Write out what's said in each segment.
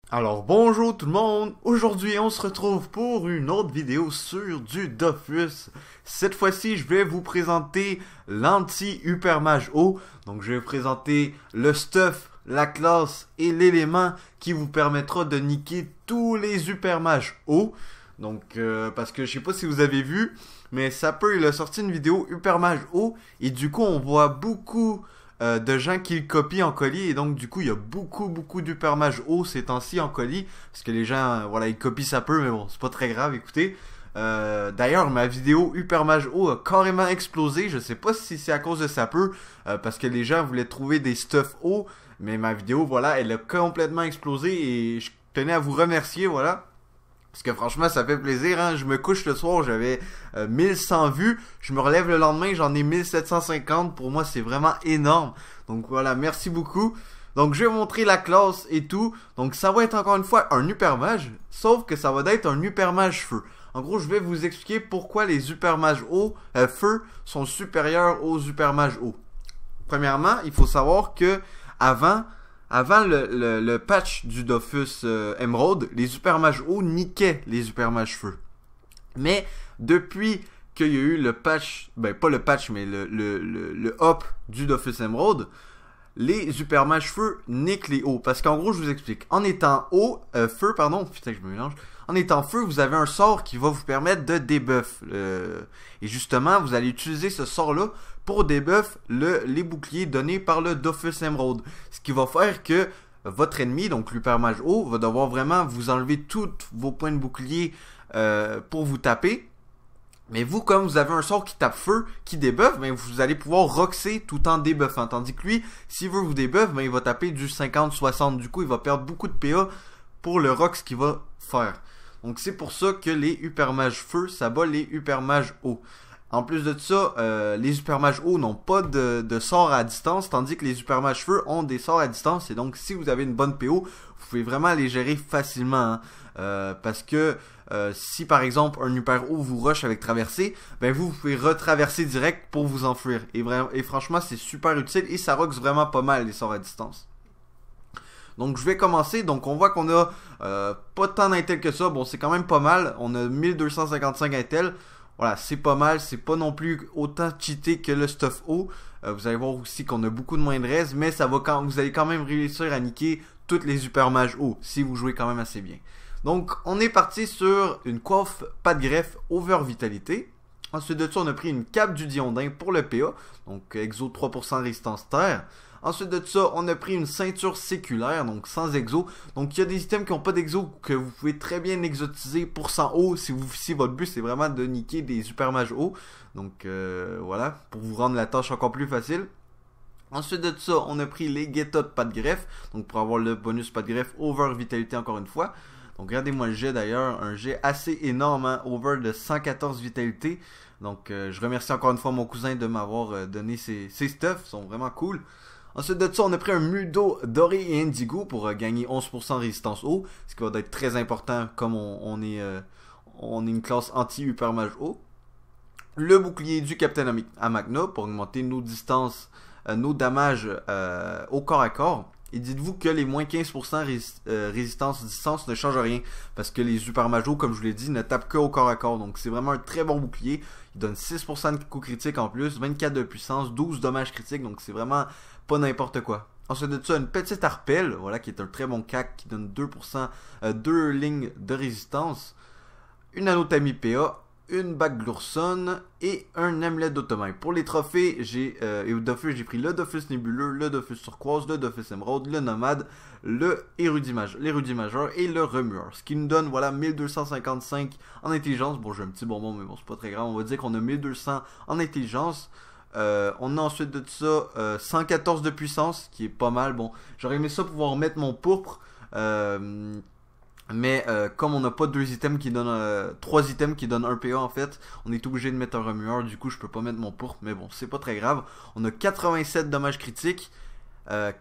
Alors bonjour tout le monde, aujourd'hui on se retrouve pour une autre vidéo sur du Dofus. Cette fois-ci je vais vous présenter l'anti-Hypermage O. Donc je vais vous présenter le stuff, la classe et l'élément qui vous permettra de niquer tous les Hypermages O. Donc parce que je sais pas si vous avez vu, mais Sapper il a sorti une vidéo Hypermage O et du coup on voit beaucoup de gens qui le copient en colis et donc du coup il y a beaucoup d'Hypermage O ces temps-ci en colis parce que les gens voilà ils copient ça peu mais bon c'est pas très grave écoutez. D'ailleurs ma vidéo Hypermage O a carrément explosé, je sais pas si c'est à cause de ça peu parce que les gens voulaient trouver des stuff O mais ma vidéo voilà elle a complètement explosé et je tenais à vous remercier voilà. Parce que franchement, ça fait plaisir, hein. Je me couche le soir, j'avais 1100 vues. Je me relève le lendemain, j'en ai 1750. Pour moi, c'est vraiment énorme. Donc voilà, merci beaucoup. Donc je vais vous montrer la classe et tout. Donc ça va être encore une fois un Hypermage. Sauf que ça va être un Hypermage feu. En gros, je vais vous expliquer pourquoi les Hypermages feu sont supérieurs aux Hypermages eau. Premièrement, il faut savoir que avant, avant le patch du Dofus Emerald, les Hypermages eau niquaient les Hypermages feu. Mais depuis qu'il y a eu le patch, ben pas le patch, mais le up du Dofus Emerald, les Hypermages feu niquent les hauts. Parce qu'en gros, je vous explique. En étant feu, pardon, putain, je me mélange. En étant feu, vous avez un sort qui va vous permettre de debuff. Et justement, vous allez utiliser ce sort-là pour debuff les boucliers donnés par le Dofus Emerald. Ce qui va faire que votre ennemi, donc l'Hypermage haut, va devoir vraiment vous enlever tous vos points de bouclier pour vous taper. Mais vous, comme vous avez un sort qui tape feu, qui débuffe, ben vous allez pouvoir roxer tout en débuffant. Tandis que lui, s'il veut vous débuffer, ben il va taper du 50-60. Du coup, il va perdre beaucoup de PA pour le rox qu'il va faire. Donc c'est pour ça que les Hypermages feu, ça bat les Hypermages eau. En plus de ça, les Hypermages eau n'ont pas de sort à distance, tandis que les Hypermages feu ont des sorts à distance. Et donc si vous avez une bonne PO, vous pouvez vraiment les gérer facilement. Hein. Parce que si par exemple un Hyper haut vous rush avec traversée, ben vous pouvez retraverser direct pour vous enfuir. Et franchement c'est super utile et ça roxe vraiment pas mal les sorts à distance. Donc je vais commencer, donc on voit qu'on a pas tant d'intel que ça, bon c'est quand même pas mal, on a 1255 intel, voilà c'est pas mal, c'est pas non plus autant cheaté que le stuff O, vous allez voir aussi qu'on a beaucoup de moins de res, mais ça va vous allez quand même réussir à niquer toutes les Hypermages O, si vous jouez quand même assez bien. Donc on est parti sur une coiffe pas de greffe over vitalité. Ensuite de ça, on a pris une cape du Diondin pour le PA, donc exo 3% résistance terre. Ensuite de ça, on a pris une ceinture séculaire, donc sans exo. Donc il y a des items qui n'ont pas d'exo que vous pouvez très bien exotiser pour 100 haut si votre but c'est vraiment de niquer des Hypermages hauts. Donc voilà, pour vous rendre la tâche encore plus facile. Ensuite de ça, on a pris les Geta de pas de greffe, donc pour avoir le bonus pas de greffe over vitalité encore une fois. Donc regardez-moi le jet d'ailleurs, un jet assez énorme, hein, over de 114 vitalité. Donc je remercie encore une fois mon cousin de m'avoir donné ces stuffs, ils sont vraiment cool. Ensuite de ça, on a pris un Mudo doré et indigo pour gagner 11% résistance eau, ce qui va être très important comme on est une classe anti-Hypermage eau. Le bouclier du Captain Amagna pour augmenter nos distances, nos damages au corps à corps. Et dites-vous que les moins 15% résistance distance ne changent rien. Parce que les Hypermages, comme je vous l'ai dit, ne tapent que au corps à corps. Donc c'est vraiment un très bon bouclier. Il donne 6% de coups critiques en plus, 24 de puissance, 12 dommages critiques. Donc c'est vraiment pas n'importe quoi. Ensuite de ça, une petite arpelle, voilà, qui est un très bon cac, qui donne 2%, 2 lignes de résistance. Une Anotami PA, une bague Glourson et un amulet d'automate. Pour les trophées, j'ai pris le Dofus nébuleux, le Dofus turquoise, le Dofus émeraude, le nomade, l'érudit majeur et le remueur. Ce qui nous donne voilà 1255 en intelligence. Bon, j'ai un petit bonbon, mais bon, c'est pas très grave. On va dire qu'on a 1200 en intelligence. On a ensuite de ça 114 de puissance, qui est pas mal. Bon, j'aurais aimé ça pouvoir mettre mon pourpre. Mais comme on n'a pas deux items qui donnent 3 items qui donnent 1 PA en fait, on est obligé de mettre un remueur, du coup je peux pas mettre mon pourpre, mais bon c'est pas très grave. On a 87 dommages critiques,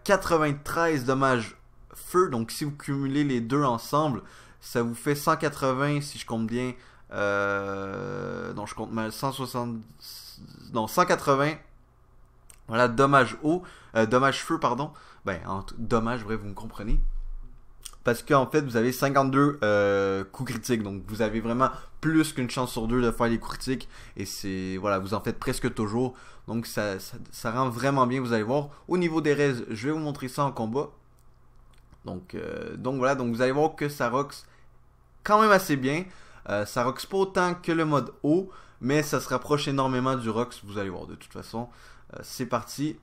93 dommages feu, donc si vous cumulez les deux ensemble, ça vous fait 180 si je compte bien, non je compte mal, 160, non 180, voilà dommages eau, dommages feu pardon, ben dommage bref vous me comprenez. parce qu'en fait vous avez 52 coups critiques, donc vous avez vraiment plus qu'une chance sur deux de faire les coups critiques, et c'est, voilà, vous en faites presque toujours, donc ça rend vraiment bien, vous allez voir. Au niveau des res, je vais vous montrer ça en combat, donc voilà, donc vous allez voir que ça rox quand même assez bien, ça rox pas autant que le mode haut, mais ça se rapproche énormément du rox, vous allez voir de toute façon. C'est parti.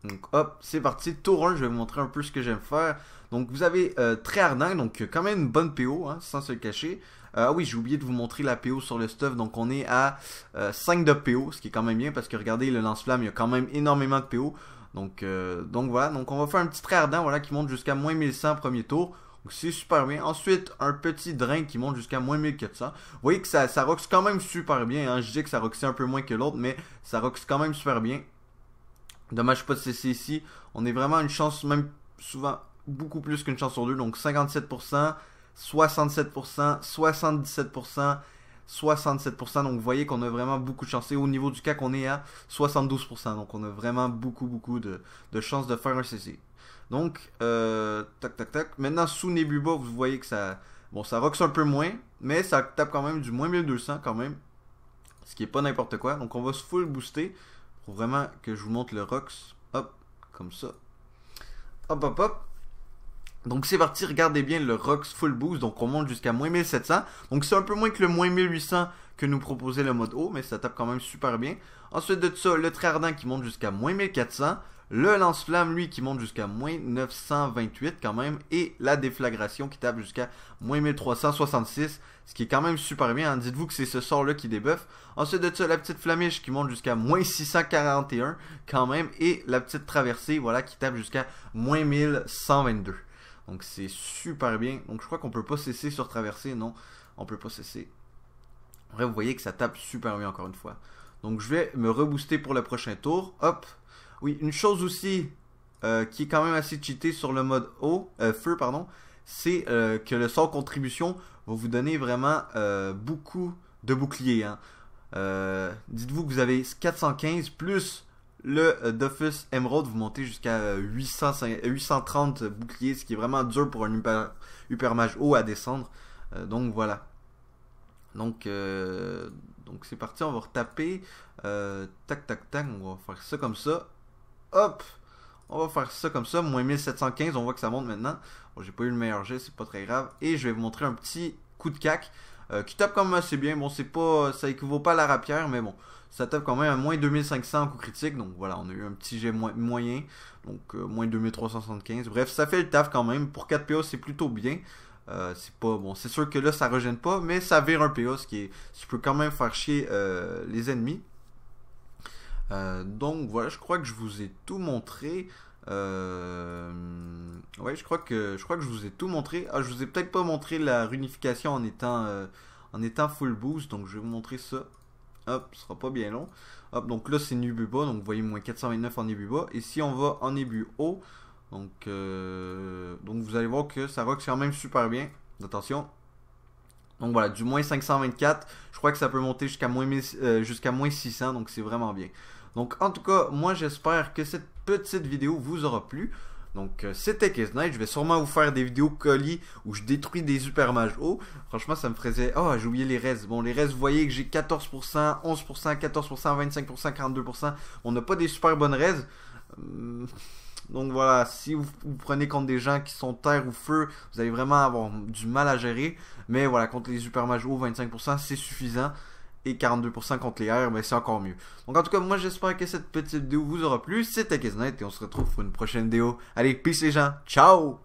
Donc hop, c'est parti, tour 1, je vais vous montrer un peu ce que j'aime faire. Donc vous avez très ardent, donc quand même une bonne PO, hein, sans se le cacher. Ah oui, j'ai oublié de vous montrer la PO sur le stuff, donc on est à 5 de PO, ce qui est quand même bien, parce que regardez, le lance-flamme, il y a quand même énormément de PO. Donc voilà, donc on va faire un petit très ardent, voilà, qui monte jusqu'à moins 1100 premier tour. Donc c'est super bien. Ensuite, un petit drain qui monte jusqu'à moins 1400. Vous voyez que ça rox quand même super bien, hein. Je dis que ça roxait un peu moins que l'autre, mais ça rox quand même super bien. Dommage pas de CC ici. On est vraiment à une chance, même souvent beaucoup plus qu'une chance sur deux. Donc 57%, 67%, 77%, 67%. Donc vous voyez qu'on a vraiment beaucoup de chance. Et au niveau du CAC, on est à 72%. Donc on a vraiment beaucoup de chances de faire un CC. Donc, tac tac tac. Maintenant sous Nebuba, vous voyez que ça... Bon, ça rox un peu moins, mais ça tape quand même du moins 1200 quand même. Ce qui est pas n'importe quoi. Donc on va se full booster. Pour vraiment que je vous montre le rox. Hop, comme ça. Hop, hop, hop. Donc c'est parti, regardez bien le rox full boost. Donc on monte jusqu'à moins 1700. Donc c'est un peu moins que le moins 1800 que nous proposait le mode haut, mais ça tape quand même super bien. Ensuite de ça, le très ardent qui monte jusqu'à moins 1400. Le lance-flamme, lui, qui monte jusqu'à moins 928 quand même. Et la déflagration qui tape jusqu'à moins 1366. Ce qui est quand même super bien. Hein. Dites-vous que c'est ce sort-là qui débuffe. Ensuite de ça, la petite flamiche qui monte jusqu'à moins 641 quand même. Et la petite traversée, voilà, qui tape jusqu'à moins 1122. Donc c'est super bien. Donc je crois qu'on peut pas cesser sur traversée. Non, on peut pas cesser. Bref, vous voyez que ça tape super bien encore une fois. Donc je vais me rebooster pour le prochain tour. Hop. Oui, une chose aussi qui est quand même assez cheatée sur le mode feu, pardon, c'est que le sort contribution va vous donner vraiment beaucoup de boucliers. Hein. Dites-vous que vous avez 415 plus le Dofus Emerald, vous montez jusqu'à 830 boucliers, ce qui est vraiment dur pour un hyper mage haut à descendre. Donc voilà. Donc c'est parti, on va retaper. Tac tac tac, on va faire ça comme ça. Hop, on va faire ça comme ça, moins 1715, on voit que ça monte maintenant. Bon, j'ai pas eu le meilleur jet, c'est pas très grave. Et je vais vous montrer un petit coup de cac qui tape quand même assez bien. Bon, c'est pas, ça équivaut pas à la rapière, mais bon, ça tape quand même à moins 2500 en coup critique. Donc voilà, on a eu un petit jet moyen, donc moins 2375. Bref, ça fait le taf quand même. Pour 4 PA, c'est plutôt bien. C'est pas bon, c'est sûr que là ça régène pas, mais ça vire un PA, ce qui peut quand même faire chier les ennemis. Donc voilà, je crois que je vous ai tout montré. Ouais, je crois que je vous ai tout montré. Ah, je vous ai peut-être pas montré la réunification en étant full boost, donc je vais vous montrer ça. Hop, ce sera pas bien long. Hop, donc là c'est Nebuba, donc vous voyez moins 429 en Nebuba. Et si on va en Nebu haut, donc vous allez voir que ça rock quand même super bien. Attention. Donc voilà, du moins 524, je crois que ça peut monter jusqu'à moins 600, donc c'est vraiment bien. Donc en tout cas, moi j'espère que cette petite vidéo vous aura plu. Donc c'était Kesnight, je vais sûrement vous faire des vidéos colis où je détruis des super mages hauts. Franchement ça me faisait... Oh, j'ai oublié les res. Bon, les res, vous voyez que j'ai 14%, 11%, 14%, 25%, 42%. On n'a pas des super bonnes res. Donc voilà, si vous prenez contre des gens qui sont terre ou feu, vous allez vraiment avoir du mal à gérer. Mais voilà, contre les super mages hauts, 25% c'est suffisant. Et 42% contre les airs, mais c'est encore mieux. Donc en tout cas, moi j'espère que cette petite vidéo vous aura plu. C'était Kesnight et on se retrouve pour une prochaine vidéo. Allez, peace les gens, ciao!